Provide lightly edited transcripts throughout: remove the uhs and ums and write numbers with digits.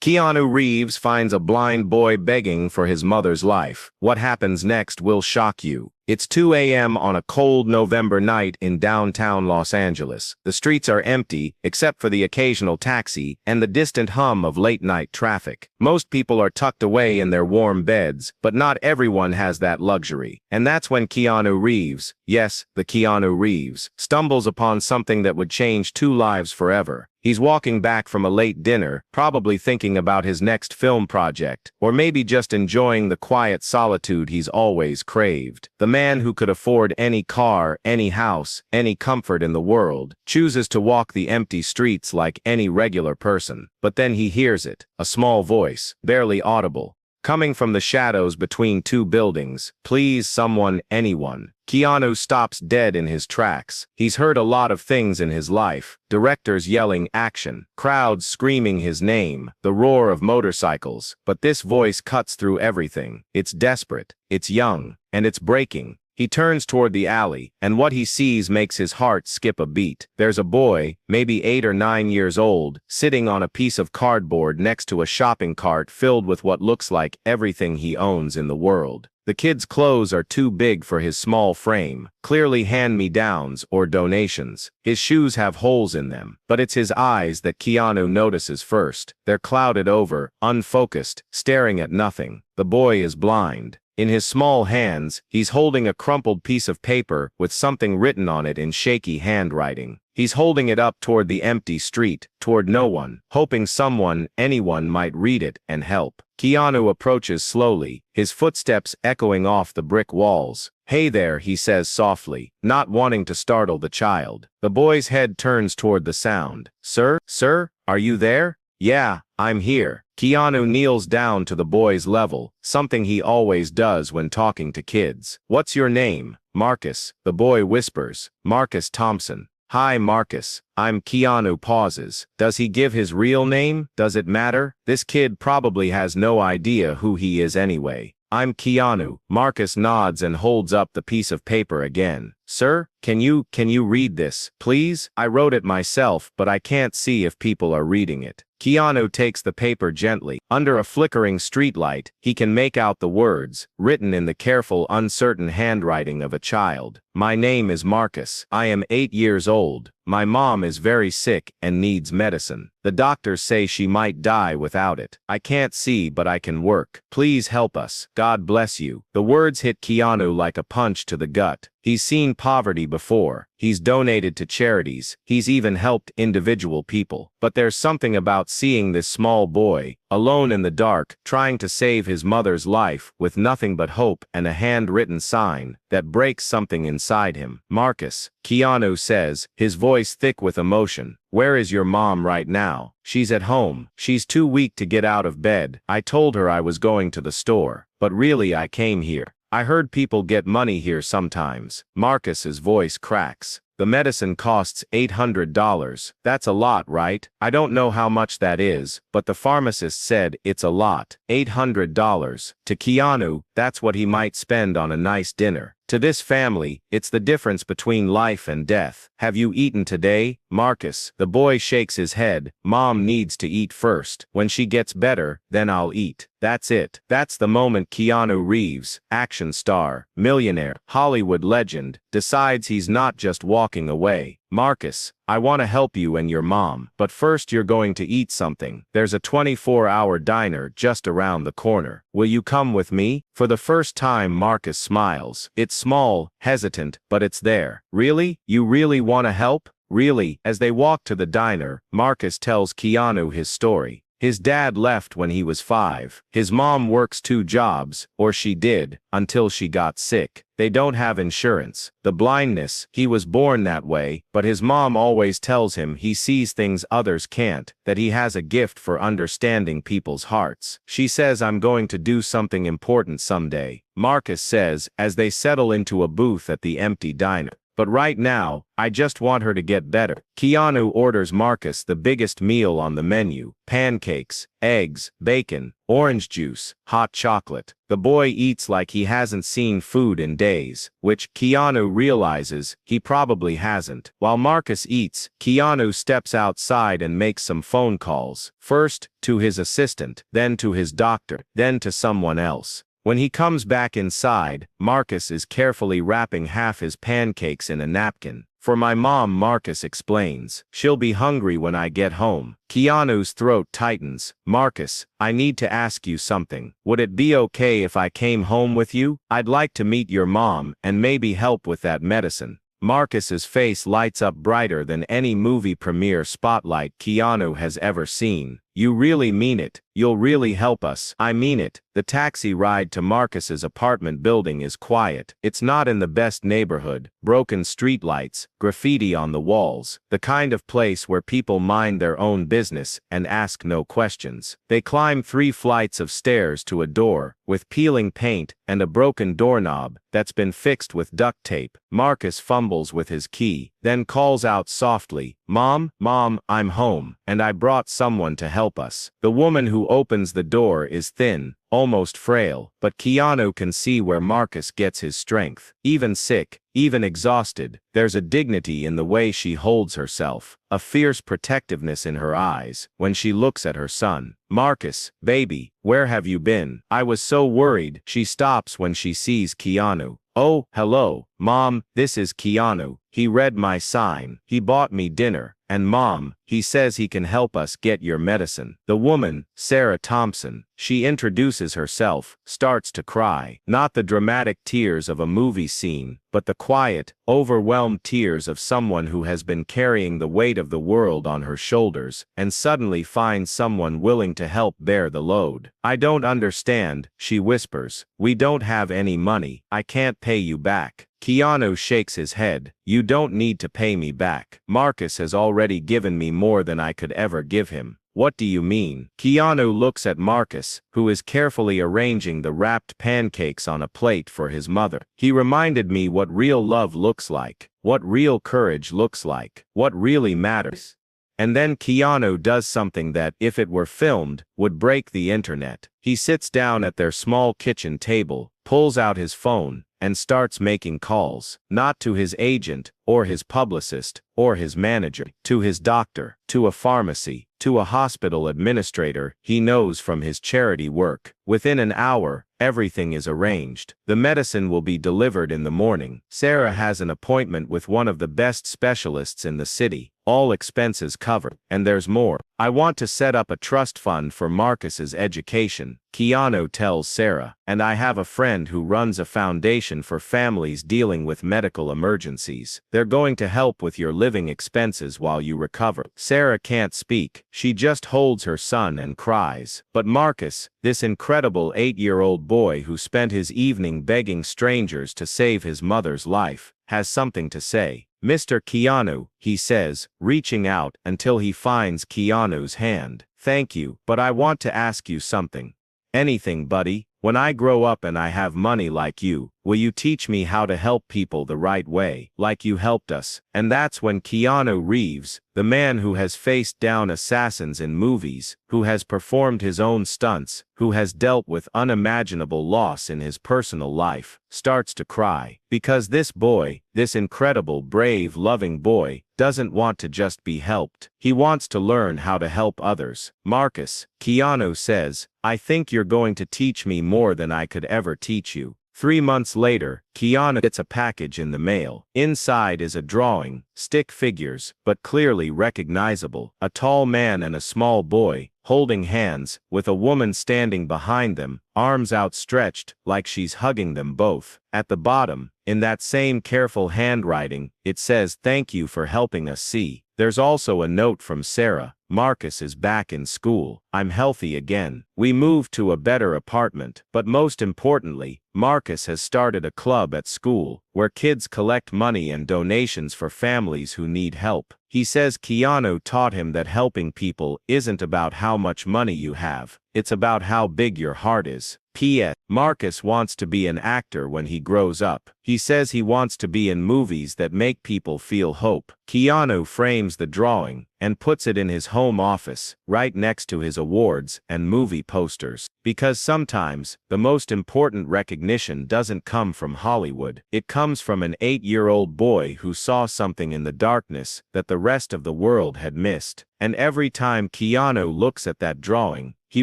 Keanu Reeves finds a blind boy begging for his mother's life. What happens next will shock you. It's 2 a.m. on a cold November night in downtown Los Angeles. The streets are empty, except for the occasional taxi and the distant hum of late-night traffic. Most people are tucked away in their warm beds, but not everyone has that luxury. And that's when Keanu Reeves, yes, the Keanu Reeves, stumbles upon something that would change two lives forever. He's walking back from a late dinner, probably thinking about his next film project, or maybe just enjoying the quiet solitude he's always craved. The man who could afford any car, any house, any comfort in the world, chooses to walk the empty streets like any regular person. But then he hears it, a small voice, barely audible, coming from the shadows between two buildings. Please, someone, anyone. Keanu stops dead in his tracks. He's heard a lot of things in his life. Directors yelling action, crowds screaming his name, the roar of motorcycles. But this voice cuts through everything. It's desperate, it's young, and it's breaking. He turns toward the alley, and what he sees makes his heart skip a beat. There's a boy, maybe 8 or 9 years old, sitting on a piece of cardboard next to a shopping cart filled with what looks like everything he owns in the world. The kid's clothes are too big for his small frame, clearly hand-me-downs or donations. His shoes have holes in them, but it's his eyes that Keanu notices first. They're clouded over, unfocused, staring at nothing. The boy is blind. In his small hands, he's holding a crumpled piece of paper with something written on it in shaky handwriting. He's holding it up toward the empty street, toward no one, hoping someone, anyone might read it and help. Keanu approaches slowly, his footsteps echoing off the brick walls. "Hey there," he says softly, not wanting to startle the child. The boy's head turns toward the sound. Sir, are you there?" "Yeah, I'm here." Keanu kneels down to the boy's level, something he always does when talking to kids. "What's your name?" "Marcus," the boy whispers. "Marcus Thompson." "Hi Marcus, I'm Keanu." Pauses. Does he give his real name? Does it matter? This kid probably has no idea who he is anyway. "I'm Keanu." Marcus nods and holds up the piece of paper again. "Sir, can you read this, please? I wrote it myself, but I can't see if people are reading it." Keanu takes the paper gently. Under a flickering streetlight, he can make out the words, written in the careful, uncertain handwriting of a child. "My name is Marcus. I am 8 years old. My mom is very sick and needs medicine. The doctors say she might die without it. I can't see, but I can work. Please help us. God bless you." The words hit Keanu like a punch to the gut. He's seen poverty before. He's donated to charities. He's even helped individual people. But there's something about seeing this small boy, alone in the dark, trying to save his mother's life, with nothing but hope and a handwritten sign, that breaks something inside him. "Marcus," Keanu says, his voice thick with emotion. "Where is your mom right now?" "She's at home. She's too weak to get out of bed. I told her I was going to the store. But really I came here. I heard people get money here sometimes." Marcus's voice cracks. "The medicine costs $800. That's a lot, right?" "I don't know how much that is, but the pharmacist said it's a lot." $800. To Keanu, that's what he might spend on a nice dinner. To this family, it's the difference between life and death. "Have you eaten today, Marcus?" The boy shakes his head. "Mom needs to eat first. When she gets better, then I'll eat." That's it. That's the moment Keanu Reeves, action star, millionaire, Hollywood legend, decides he's not just walking away. "Marcus, I want to help you and your mom, but first you're going to eat something. There's a 24-hour diner just around the corner. Will you come with me?" For the first time Marcus smiles. It's small, hesitant, but it's there. "Really? You really want to help? Really?" As they walk to the diner, Marcus tells Keanu his story. His dad left when he was 5. His mom works 2 jobs, or she did, until she got sick. They don't have insurance. The blindness, he was born that way, but his mom always tells him he sees things others can't, that he has a gift for understanding people's hearts. She says, "I'm going to do something important someday," Marcus says, as they settle into a booth at the empty diner. but right now, I just want her to get better. Keanu orders Marcus the biggest meal on the menu: pancakes, eggs, bacon, orange juice, hot chocolate. The boy eats like he hasn't seen food in days, which Keanu realizes he probably hasn't. While Marcus eats, Keanu steps outside and makes some phone calls. First to his assistant, then to his doctor, then to someone else. When he comes back inside, Marcus is carefully wrapping half his pancakes in a napkin. For my mom, Marcus explains. She'll be hungry when I get home. Keanu's throat tightens. Marcus, I need to ask you something. Would it be okay if I came home with you? I'd like to meet your mom and maybe help with that medicine. Marcus's face lights up brighter than any movie premiere spotlight Keanu has ever seen. You really mean it? You'll really help us? I mean it. The taxi ride to Marcus's apartment building is quiet. It's not in the best neighborhood. Broken streetlights, graffiti on the walls, the kind of place where people mind their own business and ask no questions. They climb 3 flights of stairs to a door, with peeling paint and a broken doorknob that's been fixed with duct tape. Marcus fumbles with his key, then calls out softly, "Mom, Mom, I'm home, and I brought someone to help us." The woman who opens the door is thin, almost frail, but Keanu can see where Marcus gets his strength. Even sick, even exhausted, there's a dignity in the way she holds herself, a fierce protectiveness in her eyes when she looks at her son. "Marcus, baby, where have you been? I was so worried." She stops when she sees Keanu. "Oh, hello, Mom, this is Keanu. He read my sign. He bought me dinner. And Mom, he says he can help us get your medicine." The woman, Sarah Thompson, she introduces herself, starts to cry. Not the dramatic tears of a movie scene, but the quiet, overwhelmed tears of someone who has been carrying the weight of the world on her shoulders, and suddenly finds someone willing to help bear the load. "I don't understand," she whispers. "We don't have any money. I can't pay you back." Keanu shakes his head. "You don't need to pay me back. Marcus has already given me more than I could ever give him." "What do you mean?" Keanu looks at Marcus, who is carefully arranging the wrapped pancakes on a plate for his mother. "He reminded me what real love looks like, what real courage looks like, what really matters." And then Keanu does something that, if it were filmed, would break the internet. He sits down at their small kitchen table, pulls out his phone, and starts making calls, not to his agent, or his publicist, or his manager, to his doctor, to a pharmacy, to a hospital administrator he knows from his charity work. Within an hour, everything is arranged. The medicine will be delivered in the morning. Sarah has an appointment with one of the best specialists in the city. All expenses covered. And there's more. "I want to set up a trust fund for Marcus's education," Keanu tells Sarah. "And I have a friend who runs a foundation for families dealing with medical emergencies. They're going to help with your living expenses while you recover." Sarah can't speak. She just holds her son and cries. But Marcus, this incredible 8-year-old boy who spent his evening begging strangers to save his mother's life, has something to say. "Mr. Keanu," he says, reaching out until he finds Keanu's hand. "Thank you, but I want to ask you something." "Anything, buddy. When I grow up and I have money like you, will you teach me how to help people the right way, like you helped us?" And that's when Keanu Reeves, the man who has faced down assassins in movies, who has performed his own stunts, who has dealt with unimaginable loss in his personal life, starts to cry. Because this boy, this incredible, brave, loving boy, doesn't want to just be helped. He wants to learn how to help others. "Marcus," Keanu says, "I think you're going to teach me more than I could ever teach you." 3 months later, Keanu gets a package in the mail. Inside is a drawing, stick figures, but clearly recognizable. A tall man and a small boy, holding hands, with a woman standing behind them, arms outstretched, like she's hugging them both. At the bottom, in that same careful handwriting, it says, "Thank you for helping us see." There's also a note from Sarah. "Marcus is back in school. I'm healthy again. We moved to a better apartment. But most importantly, Marcus has started a club at school, where kids collect money and donations for families who need help." He says Keanu taught him that helping people isn't about how much money you have. It's about how big your heart is. P.S. Marcus wants to be an actor when he grows up. He says he wants to be in movies that make people feel hope. Keanu frames the drawing and puts it in his home office, right next to his awards and movie posters. Because sometimes, the most important recognition doesn't come from Hollywood. It comes from an 8-year-old boy who saw something in the darkness that the rest of the world had missed. And every time Keanu looks at that drawing, he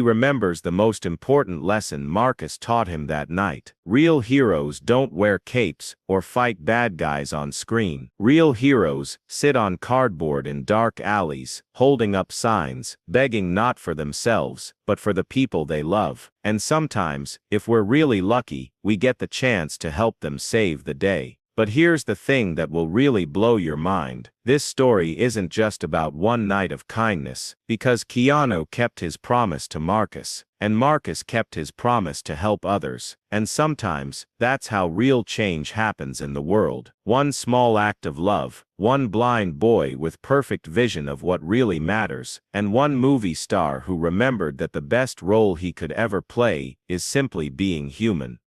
remembers the most important lesson Marcus taught him that night. Real heroes don't wear capes or fight bad guys on screen. Real heroes sit on cardboard in dark alleys, holding up signs, begging not for themselves, but for the people they love. And sometimes, if we're really lucky, we get the chance to help them save the day. But here's the thing that will really blow your mind. This story isn't just about one night of kindness, because Keanu kept his promise to Marcus, and Marcus kept his promise to help others. And sometimes, that's how real change happens in the world. One small act of love, one blind boy with perfect vision of what really matters, and one movie star who remembered that the best role he could ever play is simply being human.